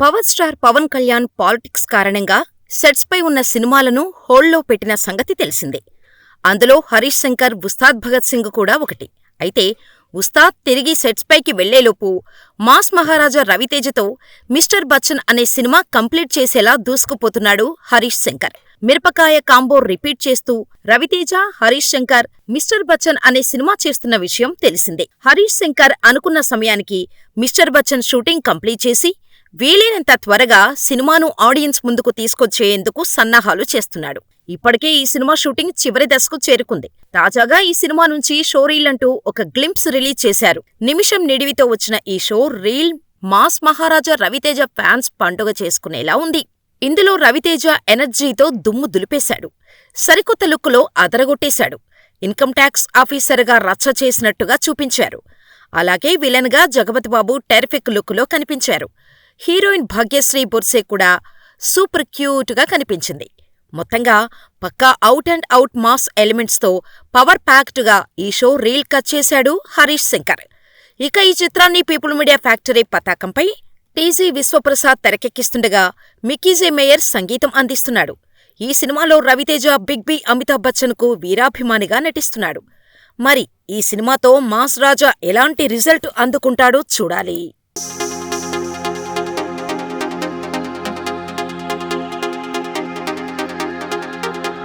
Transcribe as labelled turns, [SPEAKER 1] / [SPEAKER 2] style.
[SPEAKER 1] Power star Pawan Kalyan politics కారణంగా సెట్స్పై ఉన్న సినిమాలను హోల్డ్లో పెట్టిన సంగతి తెలిసిందే. అందులో హరీష్ శంకర్, ఉస్తాద్ భగత్ సింగ్ కూడా ఒకటి. అయితే ఉస్తాద్ తిరిగి సెట్స్పైకి వెళ్లేలోపు మాస్ మహారాజా రవితేజతో మిస్టర్ బచ్చన్ అనే సినిమా కంప్లీట్ చేసేలా దూసుకుపోతున్నాడు హరీష్ శంకర్. మిరపకాయ కాంబో రిపీట్ చేస్తూ రవితేజ, హరీష్ శంకర్ మిస్టర్ బచ్చన్ అనే సినిమా చేస్తున్న విషయం తెలిసిందే. హరీష్ శంకర్ అనుకున్న సమయానికి మిస్టర్ బచ్చన్ షూటింగ్ కంప్లీట్ చేసి వీలైనంత త్వరగా సినిమాను ఆడియన్స్ ముందుకు తీసుకొచ్చేందుకు సన్నాహాలు చేస్తున్నాడు. ఇప్పటికే ఈ సినిమా షూటింగ్ చివరి దశకు చేరుకుంది. తాజాగా ఈ సినిమా నుంచి షో రీల్ అంటూ ఒక గ్లింప్స్ రిలీజ్ చేశారు. నిమిషం నిడివితో వచ్చిన ఈ షో రీల్ మాస్ మహారాజా రవితేజ ఫ్యాన్స్ పండుగ చేసుకునేలా ఉంది. ఇందులో రవితేజ ఎనర్జీతో దుమ్ము దులిపేశాడు. సరికొత్త లుక్కులో అదరగొట్టేశాడు. ఇన్కమ్ ట్యాక్స్ ఆఫీసర్గా రచ్చ చేసినట్టుగా చూపించారు. అలాగే విలన్గా జగపతిబాబు టెరిఫిక్ లుక్కులో కనిపించారు. హీరోయిన్ భాగ్యశ్రీ బొర్సే కూడా సూపర్ క్యూట్గా కనిపించింది. మొత్తంగా పక్కా అవుట్ అండ్ అవుట్ మాస్ ఎలిమెంట్స్తో పవర్ ప్యాక్డ్గా ఈ షో రీల్ కట్ చేశాడు హరీష్ శంకర్. ఇక ఈ చిత్రాన్ని పీపుల్ మీడియా ఫ్యాక్టరీ పతాకంపై టీజీ విశ్వప్రసాద్ తెరకెక్కిస్తుండగా మిక్కీజే మేయర్ సంగీతం అందిస్తున్నాడు. ఈ సినిమాలో రవితేజ బిగ్ బి అమితాబ్ బచ్చన్కు వీరాభిమానిగా నటిస్తున్నాడు. మరి ఈ సినిమాతో మాస్ రాజా ఎలాంటి రిజల్ట్ అందుకుంటాడో చూడాలి.